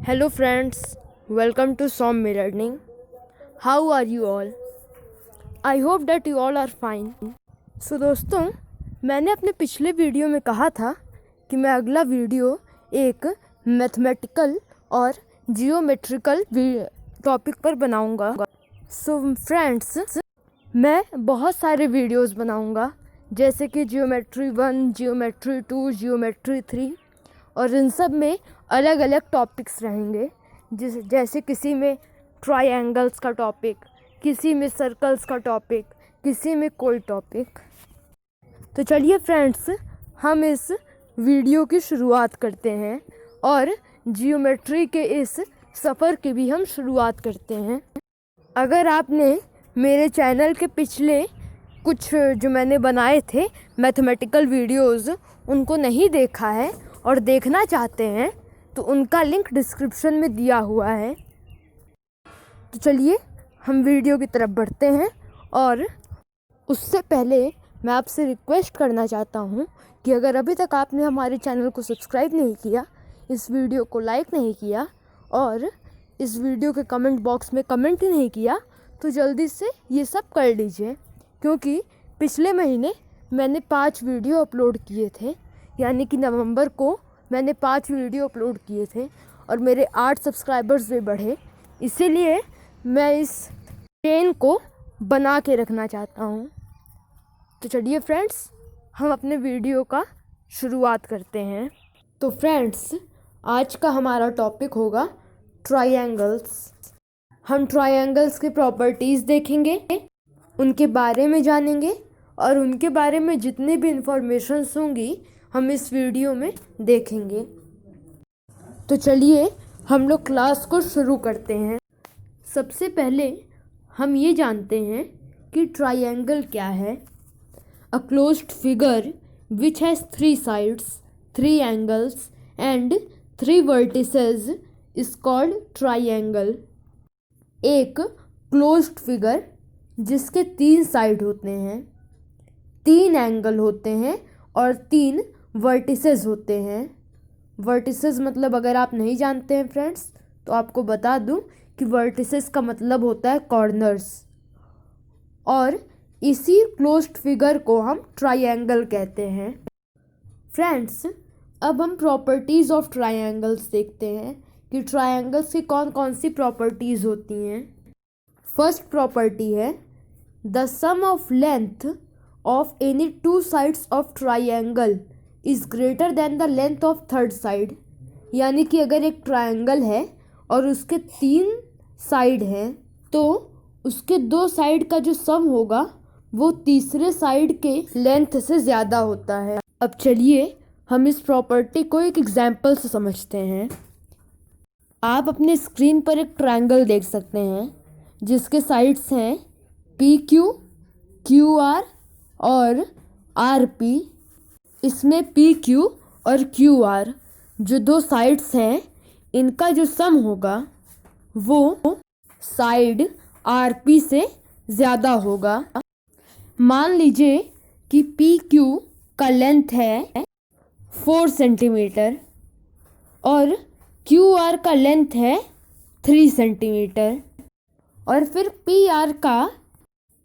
Hello friends, welcome to Somme Learning. How are you all? I hope that you all are fine. So दोस्तों, मैंने अपने पिछले video में कहा था कि मैं अगला वीडियो एक मैथमेटिकल और जियोमेट्रिकल टॉपिक पर बनाऊंगा। सो फ्रेंड्स, मैं बहुत सारे वीडियोस बनाऊंगा जैसे कि जियोमेट्री 1, जियोमेट्री 2, जियोमेट्री 3 और इन सब में अलग अलग टॉपिक्स रहेंगे। जैसे किसी में ट्रायंगल्स का टॉपिक, किसी में सर्कल्स का टॉपिक, किसी में कोई टॉपिक। तो चलिए फ्रेंड्स, हम इस वीडियो की शुरुआत करते हैं और जियोमेट्री के इस सफ़र की भी हम शुरुआत करते हैं। अगर आपने मेरे चैनल के पिछले कुछ जो मैंने बनाए थे मैथमेटिकल वीडियोस उनको नहीं देखा है और देखना चाहते हैं तो उनका लिंक डिस्क्रिप्शन में दिया हुआ है। तो चलिए हम वीडियो की तरफ बढ़ते हैं और उससे पहले मैं आपसे रिक्वेस्ट करना चाहता हूँ कि अगर अभी तक आपने हमारे चैनल को सब्सक्राइब नहीं किया, इस वीडियो को लाइक नहीं किया और इस वीडियो के कमेंट बॉक्स में कमेंट ही नहीं किया तो जल्दी से ये सब कर लीजिए, क्योंकि पिछले महीने मैंने 5 वीडियो अपलोड किए थे, यानी कि नवंबर को मैंने 5 वीडियो अपलोड किए थे और मेरे 8 सब्सक्राइबर्स भी बढ़े। इसीलिए मैं इस चेन को बना के रखना चाहता हूँ। तो चलिए फ्रेंड्स, हम अपने वीडियो का शुरुआत करते हैं। तो फ्रेंड्स, आज का हमारा टॉपिक होगा ट्रायंगल्स। हम ट्रायंगल्स के प्रॉपर्टीज़ देखेंगे, उनके बारे में जानेंगे और उनके बारे में जितनी भी इंफॉर्मेशंस होंगी हम इस वीडियो में देखेंगे। तो चलिए हम लोग क्लास को शुरू करते हैं। सबसे पहले हम ये जानते हैं कि ट्रायंगल क्या है। A closed figure which has 3 sides, 3 angles and 3 vertices is called triangle. एक क्लोज्ड फिगर जिसके 3 साइड होते हैं, 3 एंगल होते हैं और 3 वर्टिसेस होते हैं। वर्टिसेस मतलब अगर आप नहीं जानते हैं फ्रेंड्स तो आपको बता दूं कि वर्टिसेस का मतलब होता है कॉर्नर्स, और इसी क्लोज्ड फिगर को हम ट्रायंगल कहते हैं। फ्रेंड्स, अब हम प्रॉपर्टीज़ ऑफ ट्रायंगल्स देखते हैं कि ट्रायंगल्स की कौन कौन सी प्रॉपर्टीज़ होती हैं। फर्स्ट प्रॉपर्टी है the sum of length of any 2 sides of triangle is greater than the length of third side. यानी कि अगर एक ट्रायंगल है और उसके 3 साइड हैं तो उसके 2 साइड का जो सम होगा वो तीसरे साइड के लेंथ से ज़्यादा होता है। अब चलिए हम इस प्रॉपर्टी को एक एग्जाम्पल से समझते हैं। आप अपने स्क्रीन पर एक ट्रायंगल देख सकते हैं जिसके साइड्स हैं PQ, QR और RP। इसमें PQ और QR जो 2 साइड्स हैं इनका जो सम होगा वो साइड RP से ज़्यादा होगा। मान लीजिए कि PQ का लेंथ है 4 सेंटीमीटर और QR का लेंथ है 3 सेंटीमीटर और फिर PR का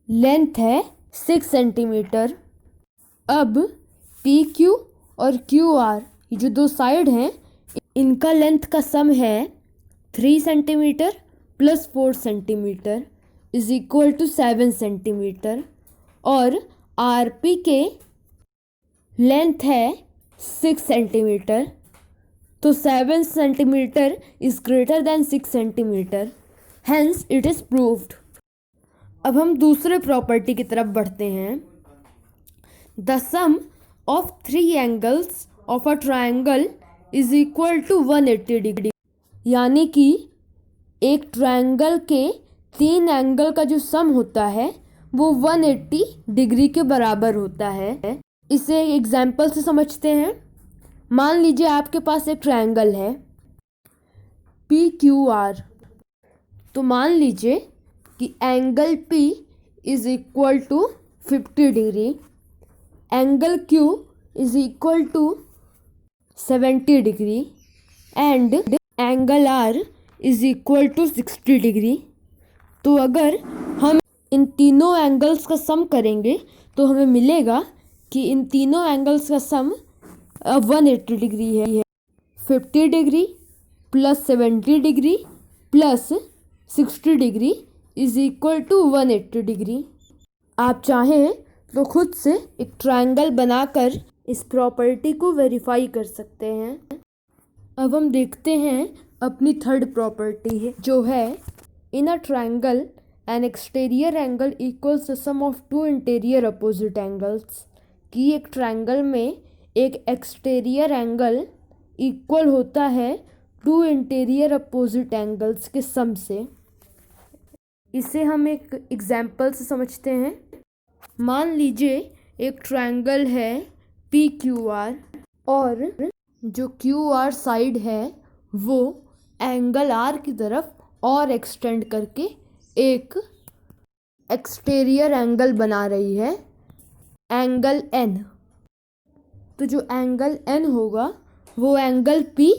लेंथ है 6 सेंटीमीटर। अब PQ और QR ये जो 2 साइड हैं इनका लेंथ का सम है 3 centimetre plus 4 centimetre is equal to 7 centimetre और RP के लेंथ है 6 सेंटीमीटर। तो 7 centimetre is greater than 6 centimetre, hence it is proved. अब हम दूसरे प्रॉपर्टी की तरफ बढ़ते हैं। The sum of 3 angles of a triangle is equal to 180 degree. यानी कि एक ट्रायंगल के 3 एंगल का जो सम होता है वो 180 डिग्री के बराबर होता है। इसे एग्जाम्पल से समझते हैं। मान लीजिए आपके पास एक ट्रायंगल है PQR। तो मान लीजिए कि angle P is equal to 50 degree, angle Q is equal to 70 degree and angle R is equal to 60 degree. तो अगर हम इन तीनों एंगल्स का सम करेंगे तो हमें मिलेगा कि इन तीनों एंगल्स का सम 180 डिग्री है। 50 degree plus 70 degree plus 60 degree is equal to 180 degree. आप चाहें तो खुद से एक ट्रायंगल बनाकर इस प्रॉपर्टी को वेरीफाई कर सकते हैं। अब हम देखते हैं अपनी थर्ड प्रॉपर्टी है जो है in a triangle an exterior angle equals the sum of two interior opposite angles. कि एक ट्रायंगल में एक एक्सटीरियर एंगल इक्वल होता है टू इंटीरियर अपोजिट एंगल्स के सम से। इसे हम एक एग्जाम्पल से समझते हैं। मान लीजिए एक ट्रायंगल है पी क्यू आर और जो क्यू आर साइड है वो एंगल आर की तरफ और एक्सटेंड करके एक एक्सटीरियर एंगल बना रही है, एंगल एन। तो जो एंगल एन होगा वो एंगल पी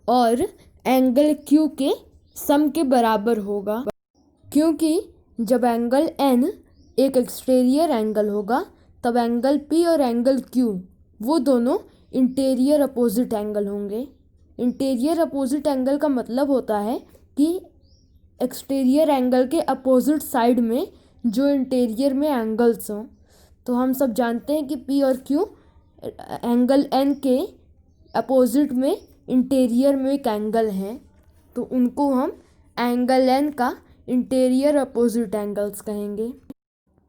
और एंगल क्यू के सम के बराबर होगा, क्योंकि जब एंगल एन एक एक्सटीरियर एंगल होगा तब एंगल पी और एंगल क्यू वो दोनों इंटीरियर अपोजिट एंगल होंगे। इंटीरियर अपोजिट एंगल का मतलब होता है कि एक्सटीरियर एंगल के अपोजिट साइड में जो इंटीरियर में एंगल्स हों। तो हम सब जानते हैं कि पी और क्यू एंगल एन के अपोजिट में इंटीरियर में एक एंगल हैं, तो उनको हम एंगल एन का इंटीरियर अपोजिट एंगल्स कहेंगे।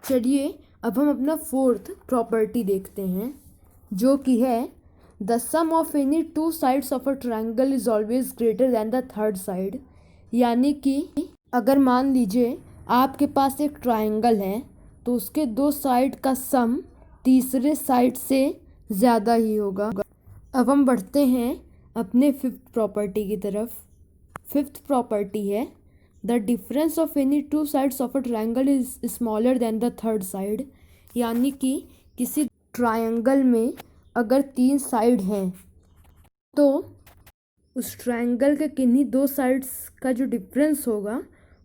चलिए अब हम अपना फोर्थ प्रॉपर्टी देखते हैं जो कि है the sum of any two sides of a triangle is always greater than the third side. यानी कि अगर मान लीजिए आपके पास एक ट्रायंगल है तो उसके दो साइड का सम तीसरे साइड से ज़्यादा ही होगा। अब हम बढ़ते हैं अपने फिफ्थ प्रॉपर्टी की तरफ। फिफ्थ प्रॉपर्टी है the difference of any two sides of a triangle is smaller than the third side. यानी कि किसी ट्रायंगल में अगर 3 साइड हैं तो उस ट्रायंगल के किन्हीं 2 साइड्स का जो डिफरेंस होगा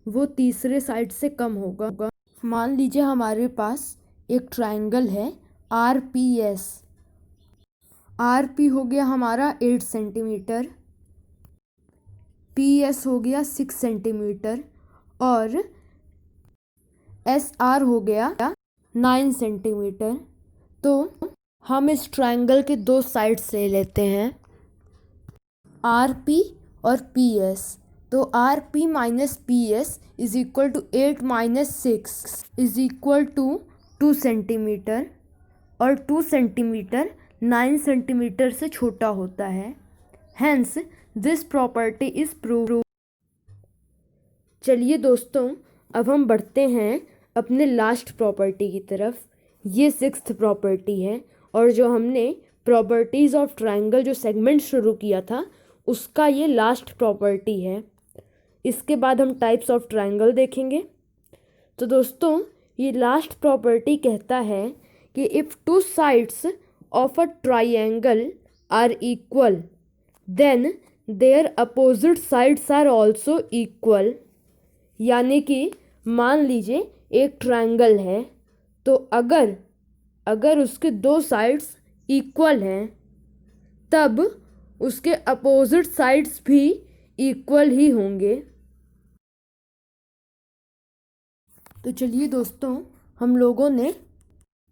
वो तीसरे साइड से कम होगा। मान लीजिए हमारे पास एक ट्रायंगल है R P S. R P हो गया हमारा 8 सेंटीमीटर, पी एस हो गया 6 सेंटीमीटर और एस आर हो गया 9 सेंटीमीटर। तो हम इस ट्रायंगल के 2 साइड्स ले लेते हैं आर पी और पी एस। तो R P minus P S is equal to 8 minus 6 is equal to 2 centimetre और 2 सेंटीमीटर 9 सेंटीमीटर से छोटा होता है। Hence this property is prove. चलिए दोस्तों अब हम बढ़ते हैं अपने लास्ट प्रॉपर्टी की तरफ। ये सिक्स्थ प्रॉपर्टी है और जो हमने प्रॉपर्टीज़ ऑफ ट्रायंगल जो सेगमेंट शुरू किया था उसका ये लास्ट प्रॉपर्टी है। इसके बाद हम टाइप्स ऑफ ट्रायंगल देखेंगे। तो दोस्तों ये लास्ट प्रॉपर्टी कहता है कि if two sides of a triangle are equal then their opposite sides are also equal. यानी कि मान लीजिए एक ट्रायंगल है तो अगर उसके 2 साइड्स इक्वल हैं तब उसके अपोजिट साइड्स भी इक्वल ही होंगे। तो चलिए दोस्तों हम लोगों ने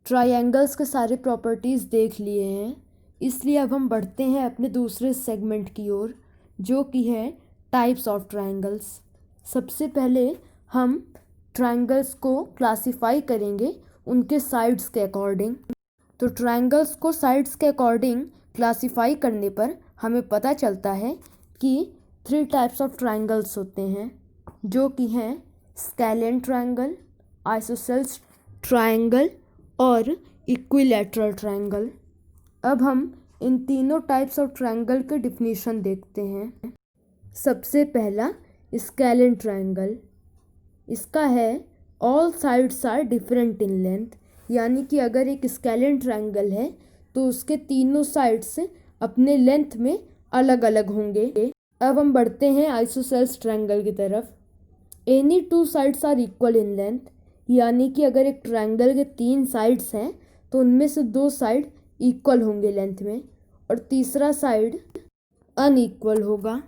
ट्रायंगल्स के सारे प्रॉपर्टीज़ देख लिए हैं, इसलिए अब हम बढ़ते हैं अपने दूसरे सेगमेंट की ओर जो कि है टाइप्स ऑफ ट्रायंगल्स। सबसे पहले हम ट्रायंगल्स को क्लासिफाई करेंगे उनके साइड्स के अकॉर्डिंग। तो ट्रायंगल्स को साइड्स के अकॉर्डिंग क्लासिफाई करने पर हमें पता चलता है कि 3 टाइप्स ऑफ ट्रायंगल्स होते हैं जो कि हैं स्केलेन ट्रायंगल, आइसोसेल्स ट्रायंगल और इक्विलैटरल ट्रायंगल। अब हम इन तीनों टाइप्स ऑफ ट्रायंगल के डिफिनीशन देखते हैं। सबसे पहला स्केलेन ट्रायंगल। इसका है all sides are different in length. यानी कि अगर एक स्केलेन ट्रायंगल है तो उसके तीनों साइड्स अपने लेंथ में अलग अलग होंगे। अब हम बढ़ते हैं आइसोसेल्स ट्रायंगल की तरफ। Any two sides are equal in length, यानी कि अगर एक ट्रायंगल के 3 साइड्स हैं तो उनमें से 2 साइड इक्वल होंगे लेंथ में और तीसरा साइड अनइक्वल होगा।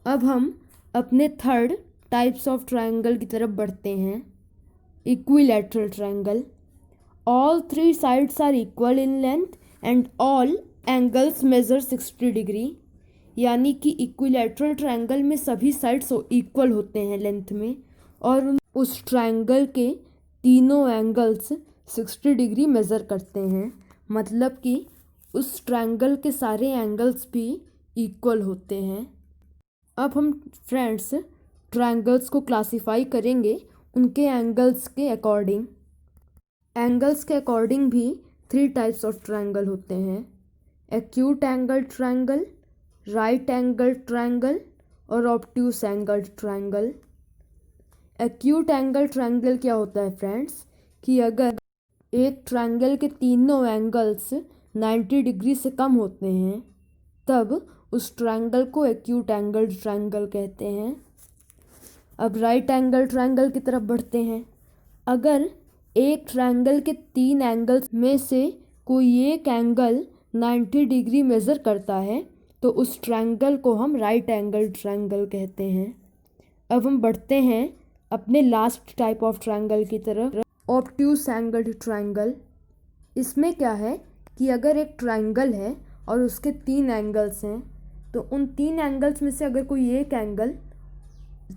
अब हम अपने थर्ड टाइप्स ऑफ ट्रायंगल की तरफ बढ़ते हैं, equilateral triangle. All 3 sides are equal in length and all angles measure 60 degree, यानी कि इक्विलैटरल ट्रायंगल में सभी साइड्स इक्वल होते हैं लेंथ में और उस ट्रायंगल के तीनों एंगल्स 60 डिग्री मेज़र करते हैं, मतलब कि उस ट्रायंगल के सारे एंगल्स भी इक्वल होते हैं। अब हम फ्रेंड्स ट्रायंगल्स को क्लासिफाई करेंगे उनके एंगल्स के अकॉर्डिंग। एंगल्स के अकॉर्डिंग भी 3 टाइप्स ऑफ ट्रायंगल होते हैं, acute angle triangle, right angle triangle और obtuse angle triangle. Acute angle triangle क्या होता है फ्रेंड्स कि अगर एक ट्रायंगल के तीनों एंगल्स 90 डिग्री से कम होते हैं तब उस ट्रायंगल को एक्यूट एंगल ट्रायंगल कहते हैं। अब राइट एंगल ट्रायंगल की तरफ बढ़ते हैं। अगर एक ट्रायंगल के 3 एंगल्स में से कोई एक एंगल 90 डिग्री मेज़र करता है तो उस ट्रायंगल को हम राइट एंगल ट्रायंगल कहते हैं। अब हम बढ़ते हैं अपने लास्ट टाइप ऑफ ट्रायंगल की तरफ, ऑब्ट्यूस एंगल ट्रायंगल। इसमें क्या है कि अगर एक ट्रायंगल है और उसके 3 एंगल्स हैं तो उन 3 एंगल्स में से अगर कोई एक एंगल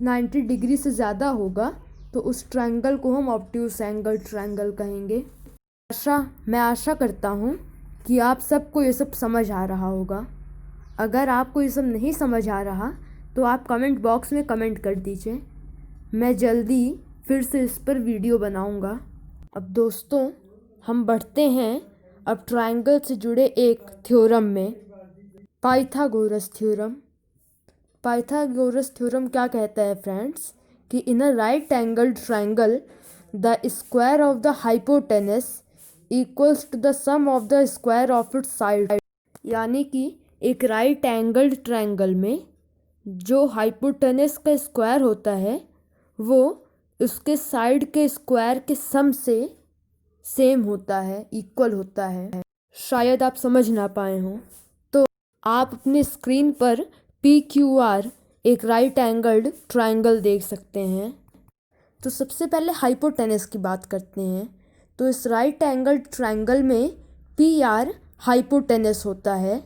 90 डिग्री से ज़्यादा होगा तो उस ट्रायंगल को हम ऑब्ट्यूस एंगल ट्रायंगल कहेंगे। मैं आशा करता हूँ कि आप सबको ये सब समझ आ रहा होगा। अगर आपको ये सब नहीं समझ आ रहा तो आप कमेंट बॉक्स में कमेंट कर दीजिए, मैं जल्दी फिर से इस पर वीडियो बनाऊंगा। अब दोस्तों हम बढ़ते हैं अब ट्रायंगल से जुड़े एक थ्योरम में, पाइथागोरस थ्योरम। पाइथागोरस थ्योरम क्या कहता है फ्रेंड्स कि in a right angle triangle the square of the hypotenuse equals to the sum of the square of its side, यानी कि एक राइट एंगल्ड ट्रायंगल में जो हाइपोटेनस का स्क्वायर होता है वो उसके साइड के स्क्वायर के सम से सेम होता है, इक्वल होता है। शायद आप समझ ना पाए हों तो आप अपने स्क्रीन पर PQR एक राइट एंगल्ड ट्रायंगल देख सकते हैं। तो सबसे पहले हाइपोटेनस की बात करते हैं। तो इस राइट एंगल्ड ट्रायंगल में PR हाइपोटेनस होता है,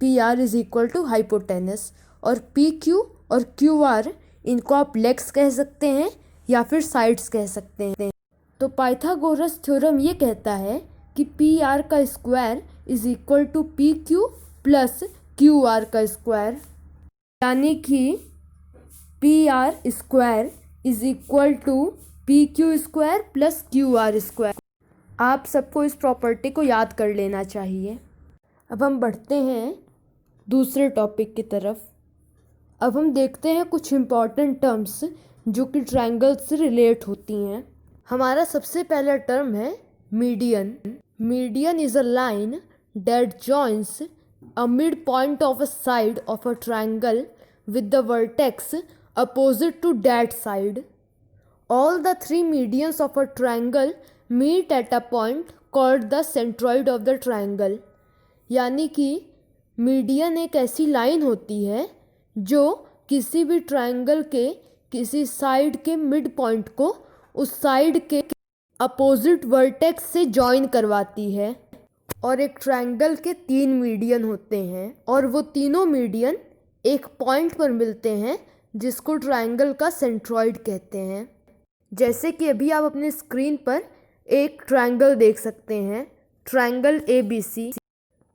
PR is equal to hypotenuse, और PQ और QR इनको आप लेग्स कह सकते हैं या फिर साइड्स कह सकते हैं। तो पाइथागोरस थ्योरम ये कहता है कि PR का square is equal to PQ plus QR का स्क्वायर, यानी कि PR square is equal to PQ square plus QR square. आप सबको इस प्रॉपर्टी को याद कर लेना चाहिए। अब हम बढ़ते हैं दूसरे टॉपिक की तरफ। अब हम देखते हैं कुछ इम्पॉर्टेंट टर्म्स जो कि ट्रायंगल से रिलेट होती हैं। हमारा सबसे पहला टर्म है median. Median is a line that joins a mid point of a side of a triangle with the vertex opposite to that side. All the 3 medians of a triangle meet at a point called the centroid of the triangle. यानी कि median एक ऐसी line होती है जो किसी भी triangle के किसी साइड के मिड पॉइंट को उस साइड के अपोजिट वर्टेक्स से जॉइन करवाती है। और एक ट्रायंगल के 3 मीडियन होते हैं और वो तीनों मीडियन एक पॉइंट पर मिलते हैं जिसको ट्रायंगल का सेंट्रॉइड कहते हैं। जैसे कि अभी आप अपने स्क्रीन पर एक ट्रायंगल देख सकते हैं, ट्रायंगल ABC।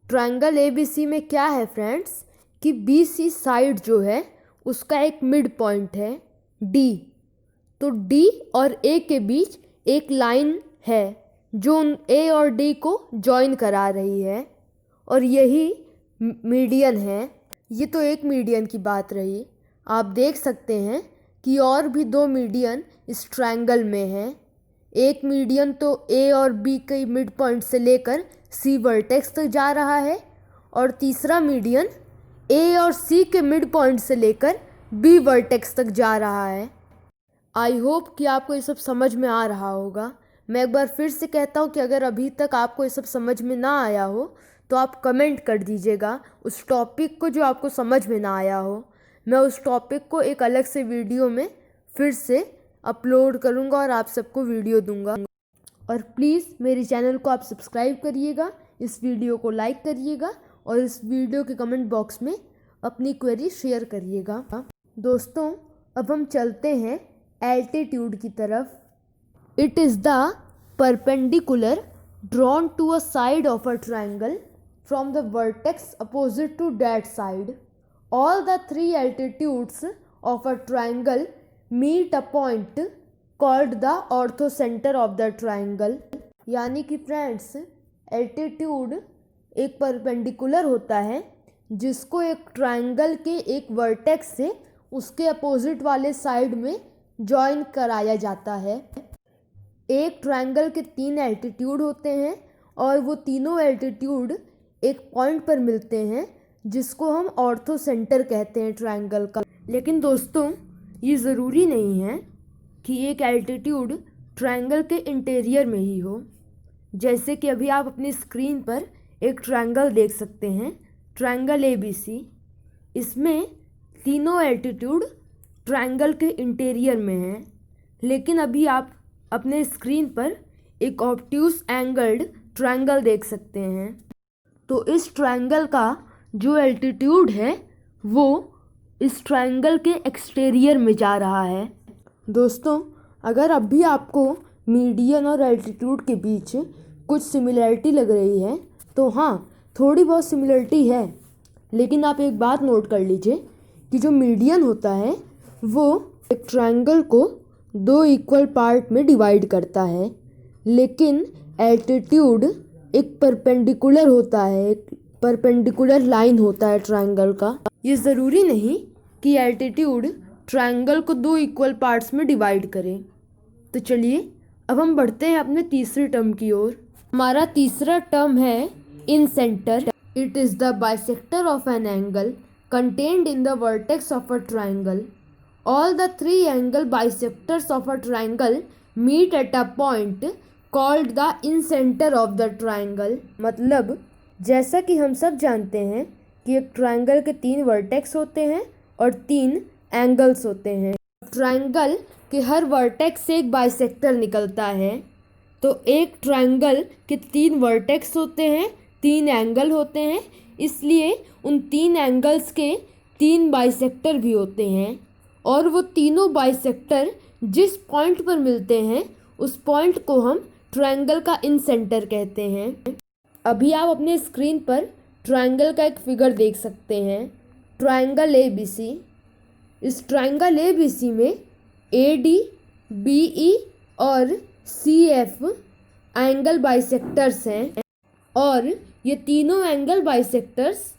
ट्रायंगल ABC में क्या है फ्रेंड्स कि BC साइड जो है उसका एक मिड पॉइंट है D। तो D और A के बीच एक लाइन है जो A और D को जॉइन करा रही है और यही मीडियन है। ये तो एक मीडियन की बात रही। आप देख सकते हैं कि और भी 2 मीडियन इस ट्रायंगल में हैं। एक मीडियन तो A और B के मिड पॉइंट से लेकर C वर्टेक्स तक जा रहा है और तीसरा मीडियन ए और सी के मिड पॉइंट से लेकर बी वर्टेक्स तक जा रहा है। आई होप कि आपको ये सब समझ में आ रहा होगा। मैं एक बार फिर से कहता हूँ कि अगर अभी तक आपको ये सब समझ में ना आया हो तो आप कमेंट कर दीजिएगा उस टॉपिक को जो आपको समझ में ना आया हो। मैं उस टॉपिक को एक अलग से वीडियो में फिर से अपलोड करूँगा और आप सबको वीडियो दूँगा। और प्लीज़ मेरे चैनल को आप सब्सक्राइब करिएगा, इस वीडियो को लाइक करिएगा और इस वीडियो के कमेंट बॉक्स में अपनी क्वेरी शेयर करिएगा। दोस्तों, अब हम चलते हैं एल्टीट्यूड की तरफ। It is the perpendicular drawn to a side of a triangle from the vertex opposite to that side. All the three altitudes of a triangle meet a point called the orthocentre of the triangle. यानी कि friends, altitude एक perpendicular होता है जिसको एक triangle के एक vertex से उसके अपोजिट वाले साइड में जॉइन कराया जाता है। एक ट्राइंगल के 3 एल्टीट्यूड होते हैं और वो तीनों एल्टीट्यूड एक पॉइंट पर मिलते हैं जिसको हम ऑर्थोसेंटर कहते हैं ट्राइंगल का। लेकिन दोस्तों, ये ज़रूरी नहीं है कि एक एल्टीट्यूड ट्राइंगल के इंटीरियर में ही हो। जैसे कि अभी आप अपनी स्क्रीन पर एक ट्राइंगल देख सकते हैं, ट्राइंगल ABC। इसमें तीनों एल्टीट्यूड ट्राइंगल के इंटीरियर में हैं। लेकिन अभी आप अपने स्क्रीन पर एक ऑब्ट्यूस एंगल्ड ट्राइंगल देख सकते हैं। तो इस ट्राइंगल का जो एल्टीट्यूड है वो इस ट्राइंगल के एक्सटीरियर में जा रहा है। दोस्तों, अगर अब भी आपको मीडियन और एल्टीट्यूड के बीच कुछ सिमिलरिटी लग रही है तो हाँ, थोड़ी बहुत सिमिलरिटी है। लेकिन आप एक बात नोट कर लीजिए कि जो मीडियन होता है वो एक ट्राइंगल को 2 इक्वल पार्ट में डिवाइड करता है, लेकिन एल्टीट्यूड एक परपेंडिकुलर होता है, एक परपेंडिकुलर लाइन होता है ट्राइंगल का। ये ज़रूरी नहीं कि एल्टीट्यूड ट्राइंगल को 2 इक्वल पार्ट्स में डिवाइड करें। तो चलिए अब हम बढ़ते हैं अपने तीसरे टर्म की ओर। हमारा तीसरा टर्म है incentre. It is the bisector of an angle contained in the vertex of a triangle. All the 3 angle bisectors of a triangle meet at a point called the incenter of the triangle. मतलब जैसा कि हम सब जानते हैं कि एक triangle के 3 वर्टेक्स होते हैं और 3 एंगल्स होते हैं। ट्राइंगल के हर वर्टेक्स से एक बाइसेक्टर निकलता है। तो एक ट्राइंगल के 3 वर्टेक्स होते हैं, 3 एंगल होते हैं, इसलिए उन 3 एंगल्स के 3 बाइसेक्टर भी होते हैं। और वो तीनों बाइसेक्टर जिस पॉइंट पर मिलते हैं उस पॉइंट को हम ट्राइंगल का इन सेंटर कहते हैं। अभी आप अपने स्क्रीन पर ट्राइंगल का एक फिगर देख सकते हैं, ट्राइंगल ABC। इस ट्राइंगल ABC में AD, BE और CF एंगल बाइसेक्टर्स हैं और ये तीनों एंगल बाइसेक्टर्स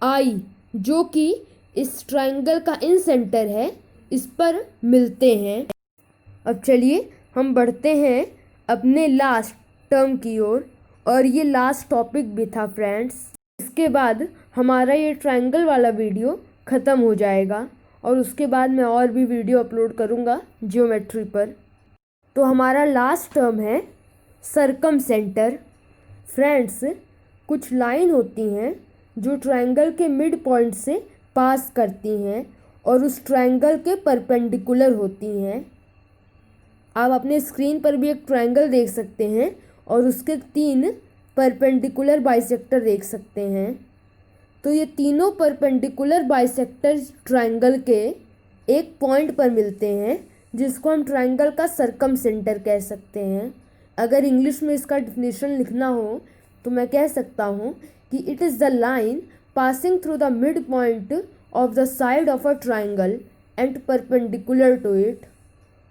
I, जो कि इस ट्राइंगल का इन सेंटर है, इस पर मिलते हैं। अब चलिए हम बढ़ते हैं अपने लास्ट टर्म की ओर और ये लास्ट टॉपिक भी था फ्रेंड्स। इसके बाद हमारा ये ट्राइंगल वाला वीडियो ख़त्म हो जाएगा और उसके बाद मैं और भी वीडियो अपलोड करूँगा ज्योमेट्री पर। तो हमारा लास्ट टर्म है सर्कमसेंटर। फ्रेंड्स, कुछ लाइन होती हैं जो ट्राइंगल के मिड पॉइंट से पास करती हैं और उस ट्राइंगल के परपेंडिकुलर होती हैं। आप अपने स्क्रीन पर भी एक ट्राइंगल देख सकते हैं और उसके 3 परपेंडिकुलर बाइसेक्टर देख सकते हैं। तो ये तीनों परपेंडिकुलर बाइसेक्टर ट्राइंगल के एक पॉइंट पर मिलते हैं जिसको हम ट्राइंगल का सर्कमसेंटर कह सकते हैं। अगर इंग्लिश में इसका डिफिनेशन लिखना हो तो मैं कह सकता हूँ कि it is the line passing through the mid point of the side of a triangle and perpendicular to it.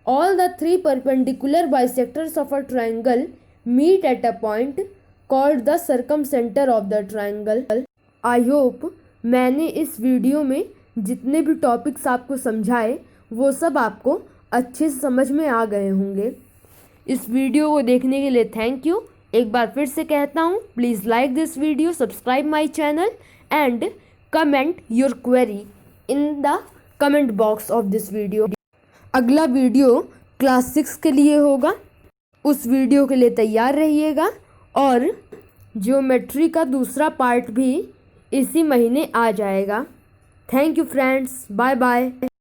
All the 3 perpendicular bisectors of a triangle meet at a point called the circumcenter of the triangle. I hope मैंने इस video में जितने भी topics आपको समझाए वो सब आपको अच्छे से समझ में आ गए होंगे। इस वीडियो को देखने के लिए थैंक यू। एक बार फिर से कहता हूँ, please like this video, subscribe my channel and comment your query in the comment box of this video. अगला वीडियो क्लास 6 के लिए होगा, उस वीडियो के लिए तैयार रहिएगा। और ज्योमेट्री का दूसरा पार्ट भी इसी महीने आ जाएगा। Thank you friends, bye bye.